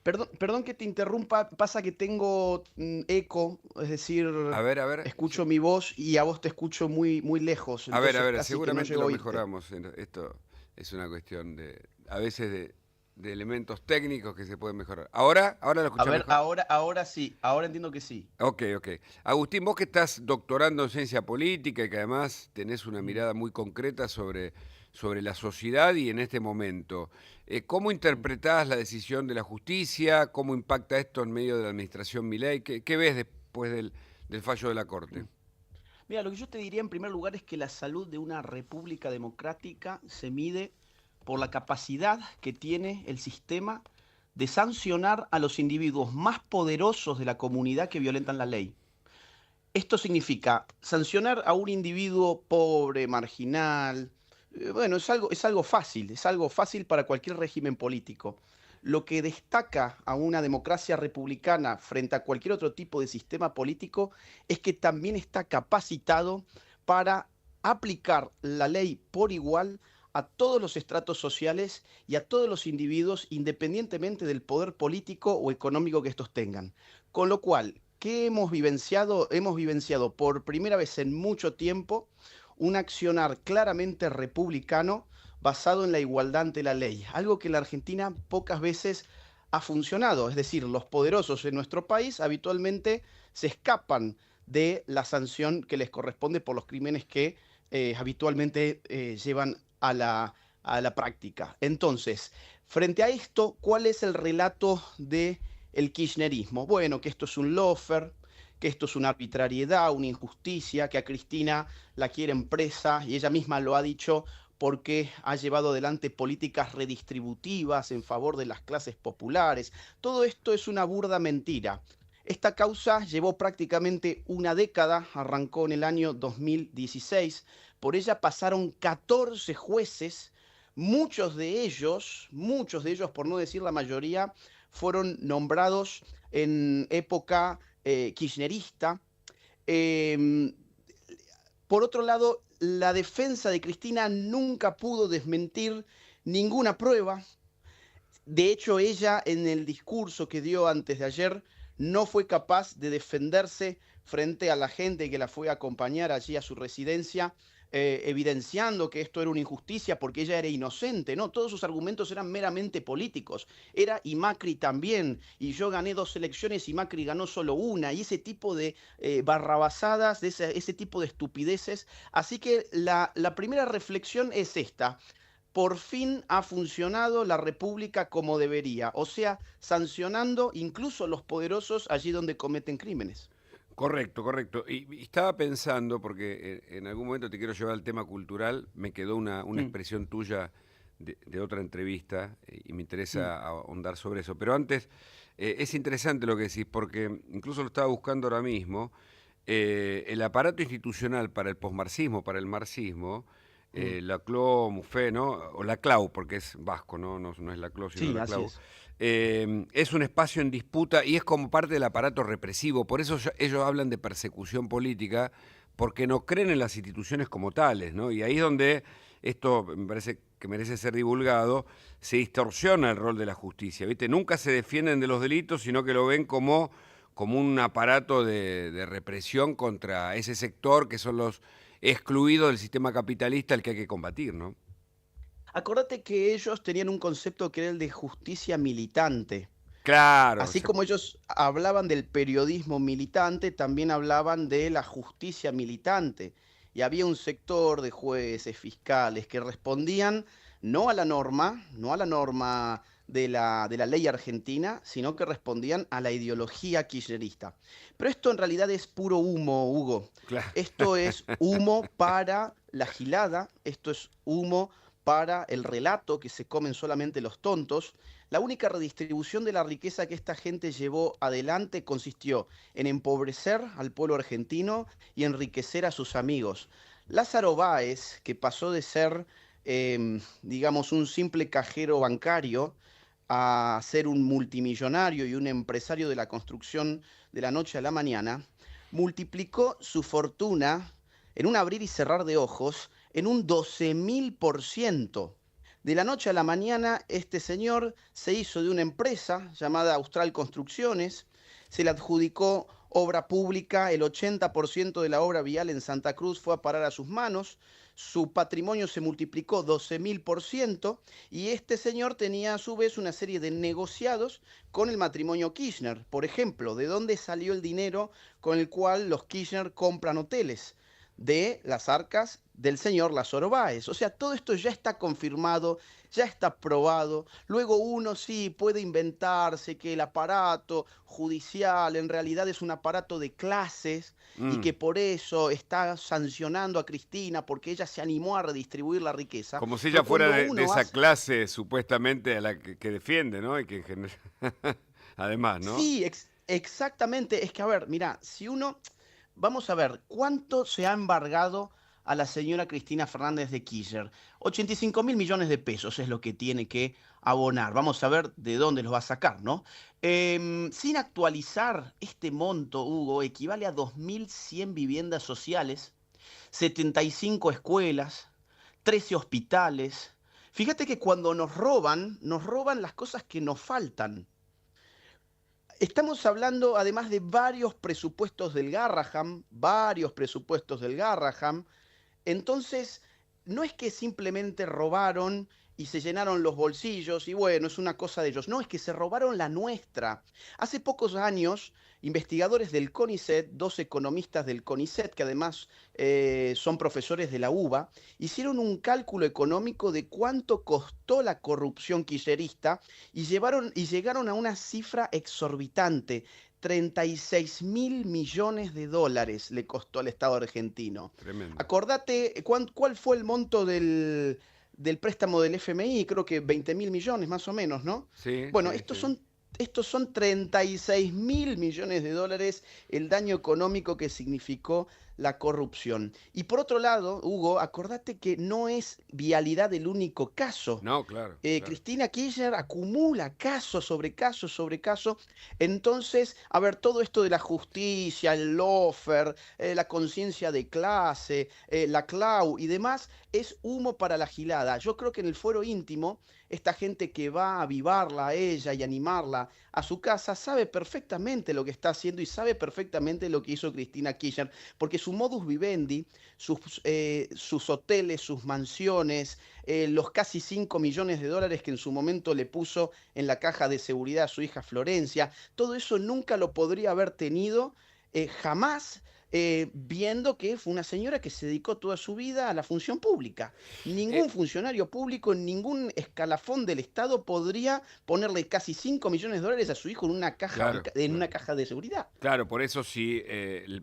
Perdón que te interrumpa, pasa que tengo eco, es decir, A ver, escucho mi voz y a vos te escucho muy lejos, a entonces ver, casi que no seguramente llego a lo oírte. mejoramos. Esto es una cuestión a veces de elementos técnicos que se pueden mejorar. ¿Ahora lo A escuchás ver, mejor? ahora sí, ahora entiendo que sí. Ok, ok. Agustín, vos que estás doctorando en ciencia política y que además tenés una Mm, mirada muy concreta sobre la sociedad y en este momento, ¿cómo mm, interpretás la decisión de la justicia? ¿Cómo impacta esto en medio de la administración Milei? ¿Qué ves después del fallo de la Corte? mm. Mira, lo que yo te diría en primer lugar es que la salud de una república democrática se mide por la capacidad que tiene el sistema de sancionar a los individuos más poderosos de la comunidad que violentan la ley. Esto significa sancionar a un individuo pobre, marginal. Bueno, es algo fácil, es algo fácil para cualquier régimen político. Lo que destaca a una democracia republicana frente a cualquier otro tipo de sistema político es que también está capacitado para aplicar la ley por igual a todos los estratos sociales y a todos los individuos, independientemente del poder político o económico que estos tengan. Con lo cual, ¿qué hemos vivenciado? Hemos vivenciado por primera vez en mucho tiempo un accionar claramente republicano basado en la igualdad ante la ley, algo que en la Argentina pocas veces ha funcionado. Es decir, los poderosos en nuestro país habitualmente se escapan de la sanción que les corresponde por los crímenes que habitualmente llevan a la práctica. Entonces, frente a esto, ¿cuál es el relato de el kirchnerismo? Bueno, que esto es un lofer, que esto es una arbitrariedad, una injusticia, que a Cristina la quieren presa y ella misma lo ha dicho porque ha llevado adelante políticas redistributivas en favor de las clases populares. Todo esto es una burda mentira. Esta causa llevó prácticamente una década, arrancó en el año 2016, por ella pasaron 14 jueces, muchos de ellos, por no decir la mayoría, fueron nombrados en época kirchnerista. Eh, por otro lado, la defensa de Cristina nunca pudo desmentir ninguna prueba. De hecho, ella en el discurso que dio antes de ayer no fue capaz de defenderse frente a la gente que la fue a acompañar allí a su residencia, evidenciando que esto era una injusticia porque ella era inocente, ¿no? Todos sus argumentos eran meramente políticos. Era y Macri también, y yo gané 2 elecciones y Macri ganó solo una, y ese tipo de barrabasadas, de ese tipo de estupideces. Así que la primera reflexión es esta: por fin ha funcionado la República como debería, o sea, sancionando incluso a los poderosos allí donde cometen crímenes. Correcto, correcto. Y estaba pensando, porque en algún momento te quiero llevar al tema cultural, me quedó una Mm, expresión tuya de otra entrevista y me mm, interesa ahondar sobre eso. Pero antes, es interesante lo que decís, porque incluso lo estaba buscando ahora mismo, el aparato institucional para el posmarxismo, para el marxismo, mm. Laclau, Muffet, ¿no? O Laclau, porque es vasco, ¿no? No es Laclau, sino Sí, así Laclau. es. Es un espacio en disputa y es como parte del aparato represivo. Por eso ellos hablan de persecución política, porque no creen en las instituciones como tales, ¿no? Y ahí es donde esto me parece que merece ser divulgado, se distorsiona el rol de la justicia, ¿viste? Nunca se defienden de los delitos, sino que lo ven como un aparato de represión contra ese sector que son los excluidos del sistema capitalista al que hay que combatir, ¿no? Acordate que ellos tenían un concepto que era el de justicia militante. Claro, Así como ellos hablaban del periodismo militante, también hablaban de la justicia militante. Y había un sector de jueces, fiscales, que respondían no a la norma, no a la norma de la ley argentina, sino que respondían a la ideología kirchnerista. Pero esto en realidad es puro humo, Hugo. claro. Esto es humo para la gilada, esto es humo para el relato que se comen solamente los tontos. La única redistribución de la riqueza que esta gente llevó adelante consistió en empobrecer al pueblo argentino y enriquecer a sus amigos. Lázaro Báez, que pasó de ser, digamos, un simple cajero bancario a ser un multimillonario y un empresario de la construcción de la noche a la mañana, multiplicó su fortuna en un abrir y cerrar de ojos en un 12.000%. De la noche a la mañana, este señor se hizo de una empresa llamada Austral Construcciones, se le adjudicó obra pública, el 80% de la obra vial en Santa Cruz fue a parar a sus manos, su patrimonio se multiplicó 12.000% y este señor tenía a su vez una serie de negociados con el matrimonio Kirchner. Por ejemplo, ¿de dónde salió el dinero con el cual los Kirchner compran hoteles? De las arcas del señor Lázaro Báez. O sea, todo esto ya está confirmado, ya está probado. Luego uno sí puede inventarse que el aparato judicial en realidad es un aparato de clases y Mm. que por eso está sancionando a Cristina porque ella se animó a redistribuir la riqueza. Como si ella Pero fuera cuando de uno esa hace... clase supuestamente a la que defiende, ¿no? Y que además, ¿no? Sí, exactamente. Es que, a ver, mira, si uno... Vamos a ver, ¿cuánto se ha embargado a la señora Cristina Fernández de Kirchner? 85.000 millones de pesos es lo que tiene que abonar. Vamos a ver de dónde los va a sacar, ¿no? Sin actualizar este monto, Hugo, equivale a 2.100 viviendas sociales, 75 escuelas, 13 hospitales. Fíjate que cuando nos roban las cosas que nos faltan. Estamos hablando además de varios presupuestos del Garraham. Entonces, no es que simplemente robaron y se llenaron los bolsillos y bueno, es una cosa de ellos. No, es que se robaron la nuestra. Hace pocos años, investigadores del CONICET, dos economistas del CONICET, que además son profesores de la UBA, hicieron un cálculo económico de cuánto costó la corrupción kirchnerista y llegaron a una cifra exorbitante. 36.000 millones de dólares le costó al Estado argentino. Tremendo. Acordate, ¿cuál fue el monto del préstamo del FMI? Creo que 20.000 millones más o menos, ¿no? Sí, Bueno, sí, sí. estos son 36.000 millones de dólares el daño económico que significó la corrupción. Y por otro lado, Hugo, acordate que no es vialidad el único caso. No, claro, claro. Cristina Kirchner acumula caso sobre caso sobre caso. Entonces, a ver, todo esto de la justicia, el lawfare, la conciencia de clase, la clau y demás, es humo para la gilada. Yo creo que en el fuero íntimo, esta gente que va a avivarla a ella y animarla a su casa, sabe perfectamente lo que está haciendo y sabe perfectamente lo que hizo Cristina Kirchner, porque su modus vivendi, sus hoteles, sus mansiones, los casi 5 millones de dólares que en su momento le puso en la caja de seguridad a su hija Florencia, todo eso nunca lo podría haber tenido jamás. Viendo que fue una señora que se dedicó toda su vida a la función pública. Eh, Ningún funcionario público en ningún escalafón del Estado podría ponerle casi 5 millones de dólares a su hijo claro, en claro. una caja de seguridad. Claro, por eso si la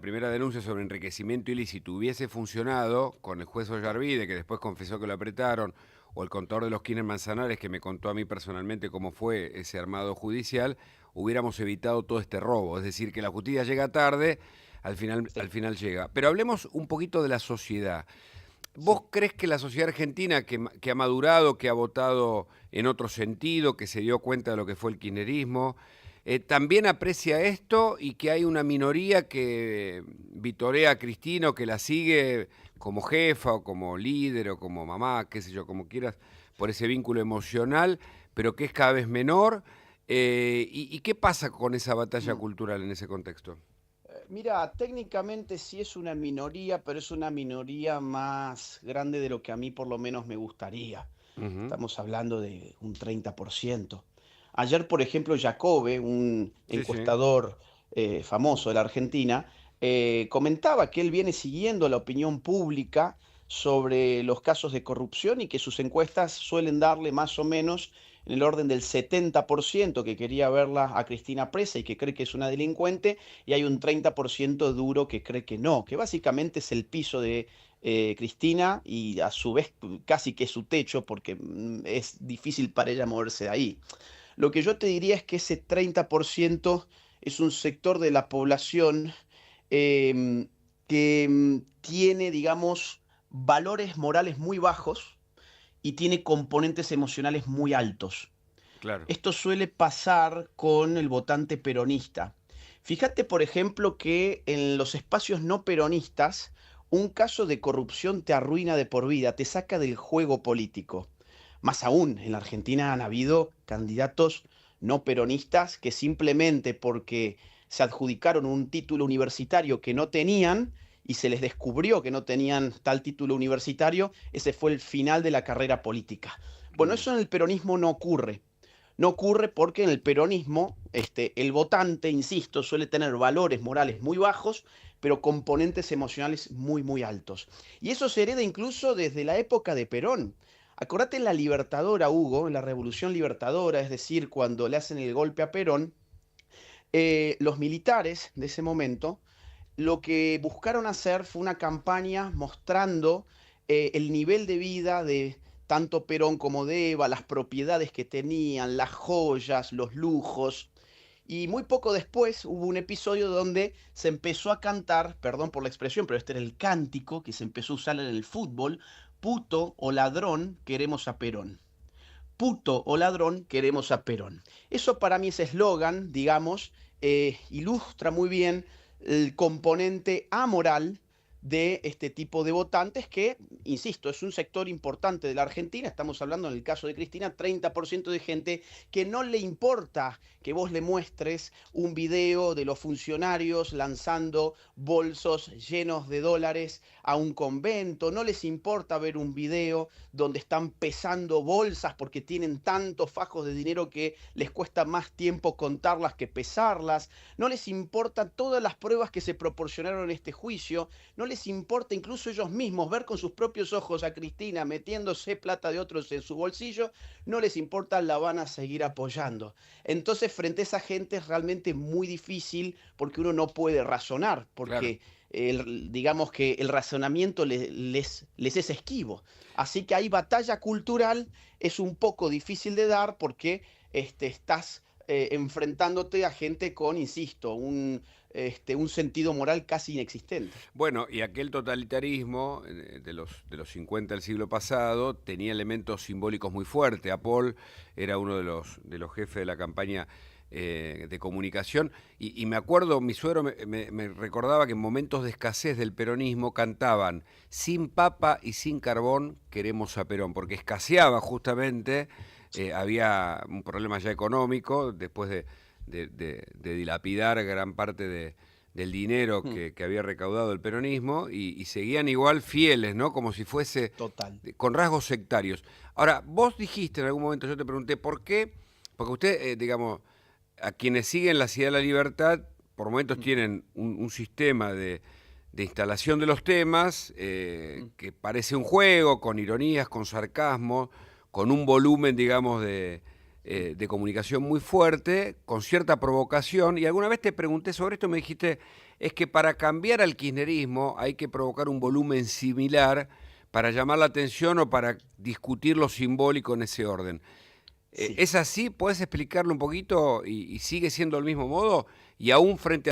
primera denuncia sobre enriquecimiento ilícito hubiese funcionado con el juez Ollarvide, que después confesó que lo apretaron, o el contador de los Kirchner Manzanares, que me contó a mí personalmente cómo fue ese armado judicial, hubiéramos evitado todo este robo. Es decir, que la justicia llega tarde, al Sí, final llega. Pero hablemos un poquito de la sociedad. ¿Vos sí. crees que la sociedad argentina, que ha madurado, que ha votado en otro sentido, que se dio cuenta de lo que fue el kirchnerismo, también aprecia esto y que hay una minoría que vitorea a Cristina o que la sigue como jefa o como líder o como mamá, qué sé yo, como quieras, por ese vínculo emocional, pero que es cada vez menor? ¿Y qué pasa con esa batalla Mm. cultural en ese contexto? Mira, técnicamente sí es una minoría, pero es una minoría más grande de lo que a mí por lo menos me gustaría. Ujú. Estamos hablando de un 30%. Ayer, por ejemplo, Jacobe, un Sí, sí. encuestador famoso de la Argentina, comentaba que él viene siguiendo la opinión pública sobre los casos de corrupción y que sus encuestas suelen darle más o menos en el orden del 70% que quería verla a Cristina presa y que cree que es una delincuente, y hay un 30% duro que cree que no, que básicamente es el piso de Cristina y a su vez casi que su techo porque es difícil para ella moverse de ahí. Lo que yo te diría es que ese 30% es un sector de la población que tiene, digamos, valores morales muy bajos y tiene componentes emocionales muy altos. Claro. Esto suele pasar con el votante peronista. Fíjate, por ejemplo, que en los espacios no peronistas un caso de corrupción te arruina de por vida, te saca del juego político. Más aún, en la Argentina han habido candidatos no peronistas que simplemente porque se adjudicaron un título universitario que no tenían y se les descubrió que no tenían tal título universitario, ese fue el final de la carrera política. Bueno, Mm. eso en el peronismo no ocurre. No ocurre porque en el peronismo el votante, insisto, suele tener valores morales muy bajos, pero componentes emocionales muy, muy altos. Y eso se hereda incluso desde la época de Perón. Acordate en la Libertadora, Hugo, en la Revolución Libertadora, es decir, cuando le hacen el golpe a Perón, los militares de ese momento lo que buscaron hacer fue una campaña mostrando el nivel de vida de tanto Perón como de Eva, las propiedades que tenían, las joyas, los lujos. Y muy poco después hubo un episodio donde se empezó a cantar, perdón por la expresión, pero este era el cántico que se empezó a usar en el fútbol: puto o ladrón, queremos a Perón. Puto o ladrón, queremos a Perón. Eso para mí, ese eslogan, digamos, ilustra muy bien el componente amoral de este tipo de votantes que, insisto, es un sector importante de la Argentina. Estamos hablando en el caso de Cristina, 30% de gente que no le importa que vos le muestres un video de los funcionarios lanzando bolsos llenos de dólares a un convento, no les importa ver un video donde están pesando bolsas porque tienen tantos fajos de dinero que les cuesta más tiempo contarlas que pesarlas, no les importan todas las pruebas que se proporcionaron en este juicio, no les importa incluso ellos mismos ver con sus propios ojos a Cristina metiéndose plata de otros en su bolsillo, no les importa, la van a seguir apoyando. Entonces, frente a esa gente es realmente muy difícil porque uno no puede razonar, Claro. porque digamos que el razonamiento les es esquivo. Así que ahí batalla cultural es un poco difícil de dar porque estás enfrentándote a gente con, insisto, un sentido moral casi inexistente. Bueno, y aquel totalitarismo de los 50 del siglo pasado tenía elementos simbólicos muy fuertes. Apol era uno de los jefes de la campaña de comunicación, y me acuerdo, mi suegro me recordaba que en momentos de escasez del peronismo cantaban: sin papa y sin carbón queremos a Perón, porque escaseaba justamente, había un problema ya económico después de dilapidar gran parte del dinero Hmm, que había recaudado el peronismo, y seguían igual fieles, ¿no? Como si fuese total. con rasgos sectarios. Ahora, vos dijiste en algún momento, yo te pregunté por qué, porque usted, digamos, a quienes siguen la Ciudad de la Libertad, por momentos Mm, tienen un sistema de instalación de los temas mm. que parece un juego, con ironías, con sarcasmo, con un volumen, digamos, de comunicación muy fuerte, con cierta provocación. Y alguna vez te pregunté sobre esto, me dijiste, es que para cambiar al kirchnerismo hay que provocar un volumen similar para llamar la atención o para discutir lo simbólico en ese orden. Sí. ¿Es así? ¿Puedes explicarlo un poquito y sigue siendo del mismo modo? Y aún frente